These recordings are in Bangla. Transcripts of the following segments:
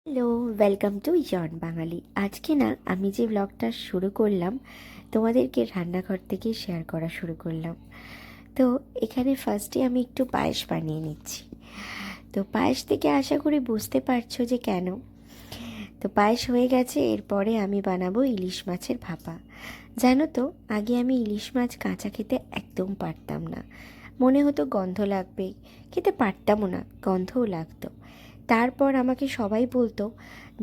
হ্যালো, ওয়েলকাম টু ইয়ন বাঙালি। আজকে না আমি যে ব্লগটা শুরু করলাম তোমাদেরকে রান্নাঘর থেকেই শেয়ার করা শুরু করলাম। তো এখানে ফার্স্টে আমি একটু পায়েস বানিয়ে নিচ্ছি। তো পায়েস থেকে আশা করি বুঝতে পারছো যে কেন। তো পায়েস হয়ে গেছে, এরপরে আমি বানাবো ইলিশ মাছের ভাপা। জানো তো, আগে আমি ইলিশ মাছ কাঁচা খেতে একদম পারতাম না। মনে হতো গন্ধ লাগবে, খেতে পারতামও না, গন্ধও লাগতো। তারপর আমাকে সবাই বলতো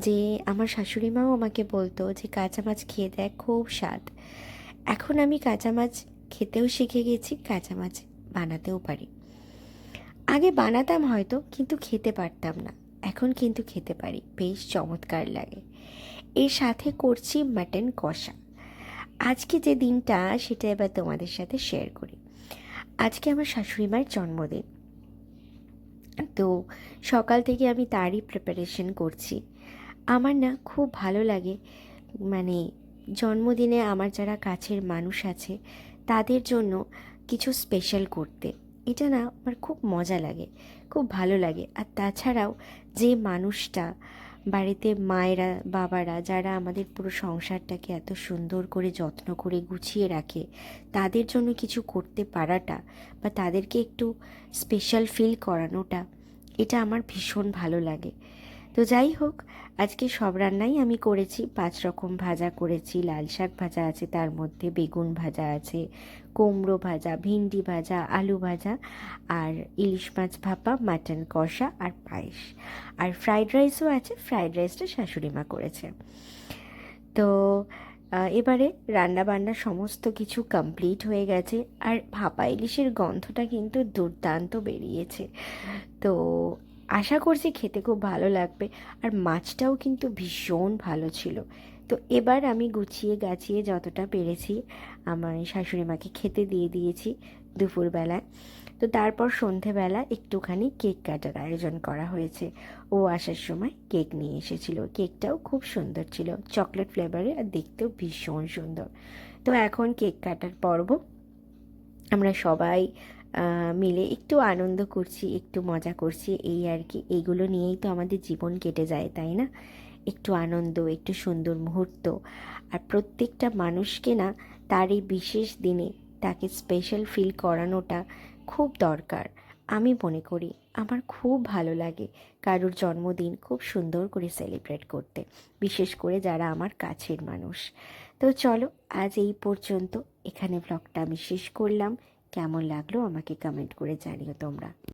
যে, আমার শাশুড়ি মাও আমাকে বলতো যে কাঁচা মাছ খেয়ে দেখ, খুব স্বাদ। এখন আমি কাঁচা মাছ খেতেও শিখে গেছি, কাঁচা মাছ বানাতেও পারি। আগে বানাতাম হয়তো, কিন্তু খেতে পারতাম না। এখন কিন্তু খেতে পারি, বেশ চমৎকার লাগে। এর সাথে করছি মাটন কষা। আজকে যে দিনটা সেটা এবার তোমাদের সাথে শেয়ার করি। আজকে আমার শাশুড়ি মায়ের জন্মদিন। তো সকাল থেকে আমি তারই প্রিপারেশন করছি। আমার না খুব ভালো লাগে, মানে জন্মদিনে আমার যারা কাছের মানুষ আছে তাদের জন্য কিছু স্পেশাল করতে। এটা না আমার খুব মজা লাগে, খুব ভালো লাগে। আর তাছাড়াও যে মানুষটা বাড়িতে, মায়েরা বাবারা যারা আমাদের পুরো সংসারটাকে এত সুন্দর করে যত্ন করে গুছিয়ে রাখে, তাদের জন্য কিছু করতে পারাটা বা তাদেরকে একটু স্পেশাল ফিল করানোটা, এটা আমার ভীষণ ভালো লাগে। তো যাই হোক, আজকে সব রান্নাই আমি করেছি। 5 রকম ভাজা করেছি, লাল শাক ভাজা আছে, তার মধ্যে বেগুন ভাজা আছে, কুমড়ো ভাজা, ভিন্ডি ভাজা, আলু ভাজা, আর ইলিশ মাছ ভাপা, মাটন কষা আর পায়েস। আর ফ্রাইড রাইসও আছে, ফ্রাইড রাইসটা শাশুড়ি মা করেছে। তো এবারে রান্না বান্না সমস্ত কিছু কমপ্লিট হয়ে গেছে। আর ভাপা ইলিশের গন্ধটা কিন্তু দুর্দান্ত বেরিয়েছে। তো আশা করছি খেতে খুব ভালো লাগবে। আর মাছটাও কিন্তু ভীষণ ভালো ছিল। তো এবার আমি গুছিয়ে গাছিয়ে যতটা পেরেছি আমার শাশুড়ি মাকে খেতে দিয়ে দিয়েছি দুপুরবেলায়। তো তারপর সন্ধেবেলা একটুখানি কেক কাটার আয়োজন করা হয়েছে। ও আসার সময় কেক নিয়ে এসেছিল, কেকটাও খুব সুন্দর ছিল, চকলেট ফ্লেভারে, আর দেখতেও ভীষণ সুন্দর। তো এখন কেক কাটার পর্ব। আমরা সবাই মিলে একটু আনন্দ করছি, একটু মজা করছি, এই আর কি। এইগুলো নিয়েই তো আমাদের জীবন কেটে যায়, তাই না? একটু আনন্দ, একটু সুন্দর মুহূর্ত। আর প্রত্যেকটা মানুষকে না তার এই বিশেষ দিনে তাকে স্পেশাল ফিল করানোটা খুব দরকার। আমি মনে করি আমার খুব ভালো লাগে কারোর জন্মদিন খুব সুন্দর করে সেলিব্রেট করতে, বিশেষ করে যারা আমার কাছের মানুষ। তো চলো, আজ এই পর্যন্ত। এখানে ব্লগটা আমি শেষ করলাম। কেমন লাগলো আমাকে কমেন্ট করে জানিও তোমরা।